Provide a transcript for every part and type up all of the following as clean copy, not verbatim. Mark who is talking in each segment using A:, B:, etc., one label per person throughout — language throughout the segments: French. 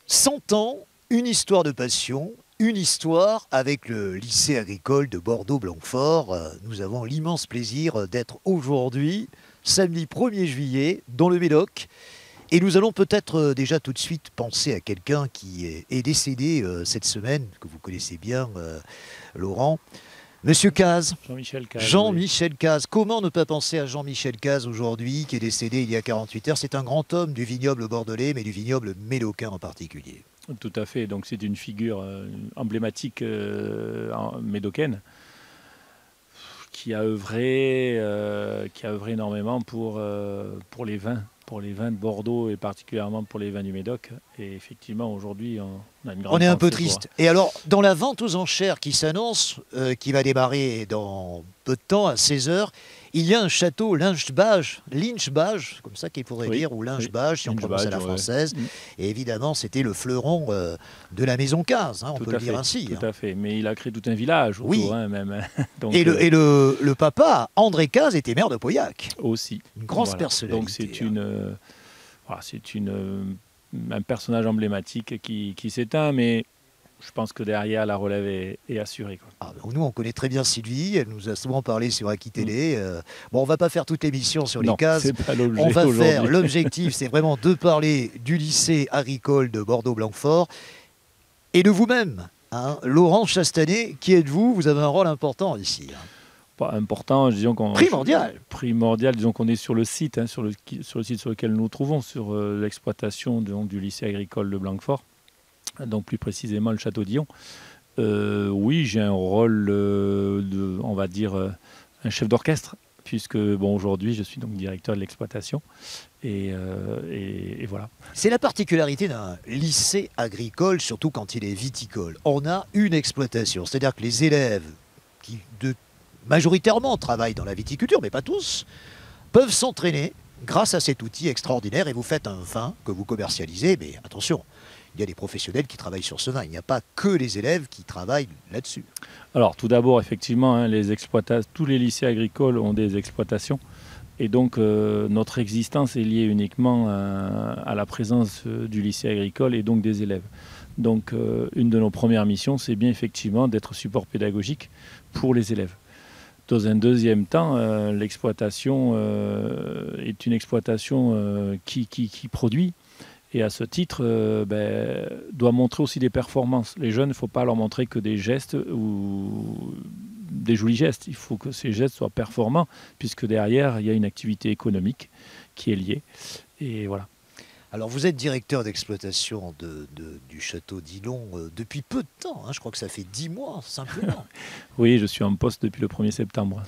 A: 100 ans, une histoire de passion, une histoire avec le lycée agricole de Bordeaux-Blanquefort. Nous avons l'immense plaisir d'être aujourd'hui, samedi 1er juillet, dans le Médoc. Et nous allons peut-être déjà tout de suite penser à quelqu'un qui est décédé cette semaine, que vous connaissez bien, Laurent. Monsieur Cazes.
B: Jean-Michel Cazes.
A: Jean-Michel Cazes. Comment ne pas penser à Jean-Michel Cazes aujourd'hui, qui est décédé il y a 48 heures? C'est un grand homme du vignoble bordelais, mais du vignoble médocain en particulier.
B: Tout à fait. Donc c'est une figure emblématique médocaine qui a œuvré énormément pour les vins. Pour les vins de Bordeaux et particulièrement pour les vins du Médoc. Et effectivement, aujourd'hui, on a une grande...
A: On est un peu triste. Et alors, dans la vente aux enchères qui s'annonce, qui va démarrer dans peu de temps, à 16h, il y a un château Lynch-Bages, comme ça qu'il pourrait dire, ou Lynch-Bages, si on prononce à la française. Ouais. Et évidemment, c'était le fleuron de la maison Cazes, on peut le dire ainsi.
B: Tout à fait. Mais il a créé tout un village autour, même.
A: Donc, et le papa, André Cazes, était maire de Pauillac.
B: Aussi.
A: Une grosse personnalité.
B: Donc c'est un personnage emblématique qui s'éteint, mais je pense que derrière, la relève est assurée. Quoi.
A: Ah, nous, on connaît très bien Sylvie, elle nous a souvent parlé sur Aquitélé. Bon, on ne va pas faire toute l'émission sur les Cazes.
B: C'est pas l'objet
A: on va faire,
B: aujourd'hui.
A: l'objectif, c'est vraiment de parler du lycée agricole de Bordeaux-Blanquefort et de vous-même, Laurent Chastanet. Qui êtes-vous? Vous avez un rôle important ici.
B: Pas important, disons qu'on... Primordial, disons qu'on est sur le site, sur le site sur lequel nous nous trouvons, sur l'exploitation du lycée agricole de Blanquefort, donc plus précisément le château d'Yon. Oui, j'ai un rôle on va dire, un chef d'orchestre, puisque aujourd'hui je suis donc directeur de l'exploitation, et voilà.
A: C'est la particularité d'un lycée agricole, surtout quand il est viticole. On a une exploitation, c'est-à-dire que les élèves qui majoritairement travaillent dans la viticulture, mais pas tous, peuvent s'entraîner grâce à cet outil extraordinaire et vous faites un vin que vous commercialisez, mais attention, il y a des professionnels qui travaillent sur ce vin, il n'y a pas que les élèves qui travaillent là-dessus.
B: Alors tout d'abord, effectivement, tous les lycées agricoles ont des exploitations et donc notre existence est liée uniquement à la présence du lycée agricole et donc des élèves. Donc une de nos premières missions, c'est bien effectivement d'être support pédagogique pour les élèves. Dans un deuxième temps, l'exploitation est une exploitation qui produit et à ce titre doit montrer aussi des performances. Les jeunes, il ne faut pas leur montrer que des gestes ou des jolis gestes. Il faut que ces gestes soient performants puisque derrière, il y a une activité économique qui est liée. Et voilà.
A: Alors vous êtes directeur d'exploitation du château d'Yon depuis peu de temps, je crois que ça fait 10 mois simplement.
B: Oui, je suis en poste depuis le 1er septembre.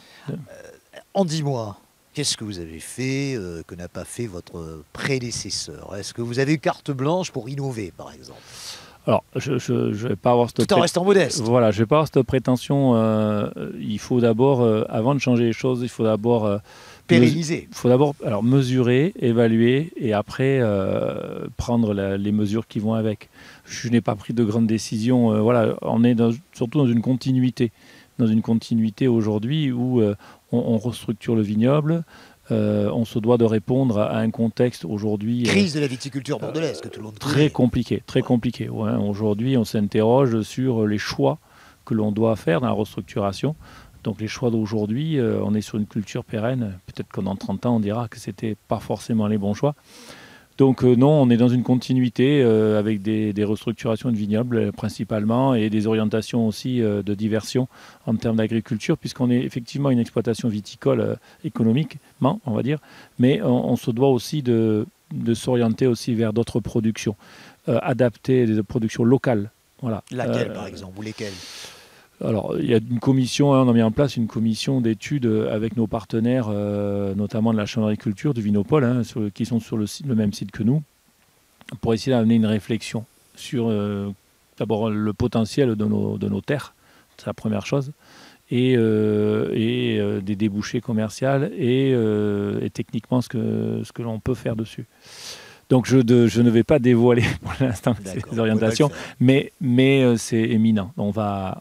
A: En 10 mois, qu'est-ce que vous avez fait que n'a pas fait votre prédécesseur? Est-ce que vous avez eu carte blanche pour innover, par exemple?
B: Alors, je ne vais pas avoir cette...
A: Tout en restant modeste.
B: Voilà, je ne vais pas avoir cette prétention. Il faut d'abord, avant de changer les choses, il faut d'abord...
A: pérenniser.
B: Il faut d'abord mesurer, évaluer et après prendre les mesures qui vont avec. Je n'ai pas pris de grandes décisions. On est surtout dans une continuité. Dans une continuité aujourd'hui où on restructure le vignoble. On se doit de répondre à un contexte aujourd'hui...
A: Crise de la viticulture bordelaise que tout le monde connaît.
B: Très compliqué. Ouais. Aujourd'hui, on s'interroge sur les choix que l'on doit faire dans la restructuration. Donc les choix d'aujourd'hui, on est sur une culture pérenne. Peut-être que dans 30 ans, on dira que ce n'était pas forcément les bons choix. Donc non, on est dans une continuité avec des restructurations de vignobles principalement et des orientations aussi de diversion en termes d'agriculture, puisqu'on est effectivement une exploitation viticole économiquement, on va dire, mais on se doit aussi de s'orienter aussi vers d'autres productions, adapter des productions locales. Voilà.
A: Laquelle par exemple, ou lesquelles?
B: Alors, il y a une commission, on a mis en place une commission d'études avec nos partenaires, notamment de la Chambre d'agriculture, du Vinopole, qui sont sur le même site que nous, pour essayer d'amener une réflexion sur d'abord le potentiel de nos terres, c'est la première chose, et des débouchés commerciaux et techniquement ce que l'on peut faire dessus. Donc je ne vais pas dévoiler pour l'instant ces orientations, mais c'est éminent. On va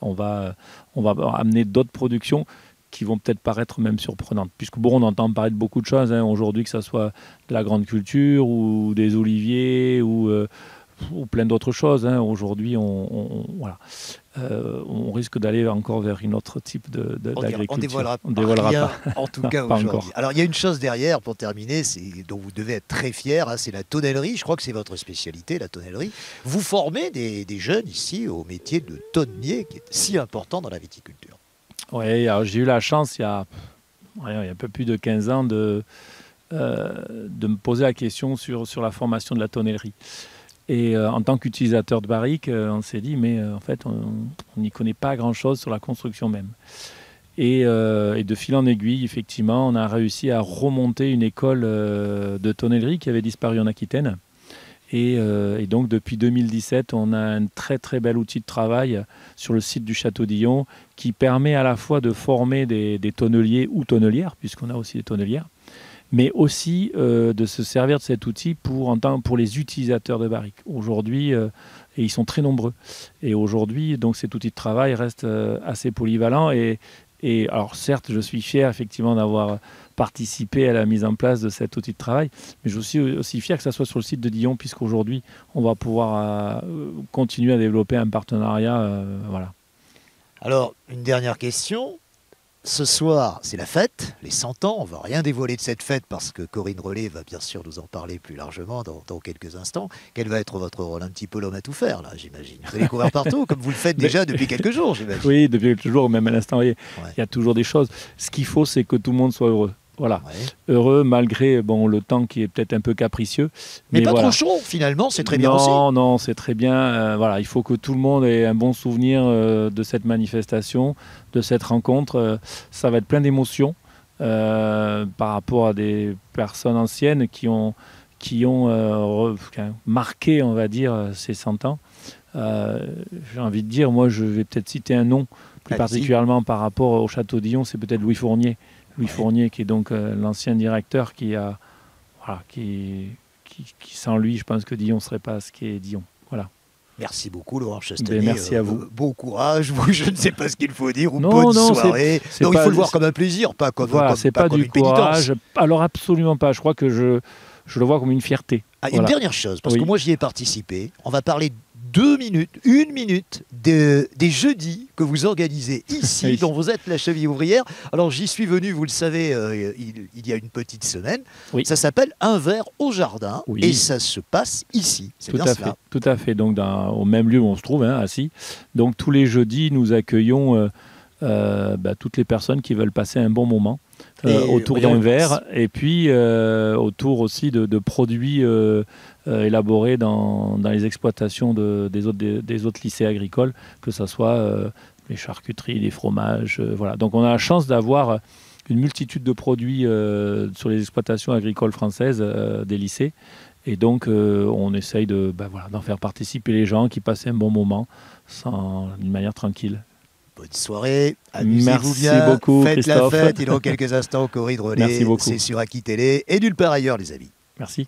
B: amener d'autres productions qui vont peut-être paraître même surprenantes. Puisque on entend parler de beaucoup de choses aujourd'hui, que ce soit de la grande culture ou des oliviers ou ou plein d'autres choses. Hein. Aujourd'hui, voilà. On risque d'aller encore vers une autre type d'agriculture.
A: On dévoilera
B: rien,
A: pas, en tout cas aujourd'hui. Alors il y a une chose derrière, pour terminer, dont vous devez être très fier, hein, c'est la tonnellerie. Je crois que c'est votre spécialité, la tonnellerie. Vous formez des jeunes ici au métier de tonnier, qui est si important dans la viticulture.
B: Oui, alors j'ai eu la chance, il y a un peu plus de 15 ans, de me poser la question sur la formation de la tonnellerie. Et en tant qu'utilisateur de barriques, on s'est dit, mais en fait, on n'y connaît pas grand-chose sur la construction même. Et de fil en aiguille, effectivement, on a réussi à remonter une école de tonnellerie qui avait disparu en Aquitaine. Et donc, depuis 2017, on a un très, très bel outil de travail sur le site du Château-D'Illon qui permet à la fois de former des tonneliers ou tonnelières, puisqu'on a aussi des tonnelières, mais aussi de se servir de cet outil pour les utilisateurs de barriques. Aujourd'hui, et ils sont très nombreux. Et aujourd'hui, donc cet outil de travail reste assez polyvalent. Et alors certes, je suis fier effectivement d'avoir participé à la mise en place de cet outil de travail, mais je suis aussi fier que ça soit sur le site de Dillon, puisqu'aujourd'hui, on va pouvoir continuer à développer un partenariat. Voilà.
A: Alors, une dernière question. Ce soir, c'est la fête, les 100 ans. On ne va rien dévoiler de cette fête parce que Corinne Relais va bien sûr nous en parler plus largement dans quelques instants. Quel va être votre rôle? Un petit peu l'homme à tout faire, là, j'imagine. Vous allez courir partout, comme vous le faites déjà depuis quelques jours, j'imagine.
B: Oui, depuis quelques jours, même à l'instant, il y a toujours des choses. Ce qu'il faut, c'est que tout le monde soit heureux. Voilà, heureux malgré le temps qui est peut-être un peu capricieux.
A: Mais pas trop chaud finalement, c'est très bien aussi.
B: Non, c'est très bien. Voilà, il faut que tout le monde ait un bon souvenir de cette manifestation, de cette rencontre. Ça va être plein d'émotions par rapport à des personnes anciennes qui ont marqué, on va dire, ces 100 ans. J'ai envie de dire, moi je vais peut-être citer un nom, plus particulièrement par rapport au Château-D'Illon, c'est peut-être Louis Fournier. Louis Fournier, qui est donc l'ancien directeur, qui sans lui, je pense que Dillon ne serait pas ce qu'est Dillon. Voilà.
A: Merci beaucoup, Laurent Chastanet.
B: Merci à vous.
A: Bon courage. Je ne sais pas ce qu'il faut dire. Bonne soirée. Il faut le voir comme un plaisir, pas comme
B: c'est pas du courage. Alors absolument pas. Je crois que je le vois comme une fierté.
A: Une dernière chose, parce que moi j'y ai participé. On va parler 2 minutes, 1 minute des jeudis que vous organisez ici, dont vous êtes la cheville ouvrière. Alors j'y suis venu, vous le savez, il y a une petite semaine. Ça s'appelle Un verre au jardin et ça se passe ici. C'est bien cela.
B: Tout à fait. Donc au même lieu où on se trouve, assis. Donc tous les jeudis, nous accueillons toutes les personnes qui veulent passer un bon moment. Autour d'un verre et puis autour aussi de produits élaborés dans les exploitations des autres lycées agricoles, que ce soit les charcuteries, les fromages. Voilà. Donc on a la chance d'avoir une multitude de produits sur les exploitations agricoles françaises des lycées. Et donc on essaye d'en faire participer les gens qui passent un bon moment d'une manière tranquille.
A: Bonne soirée, amusez-vous bien.
B: Merci beaucoup,
A: faites
B: Christophe.
A: la fête et dans quelques instants, Corinne Relais, c'est sur Aki Télé et nulle part ailleurs, les amis.
B: Merci.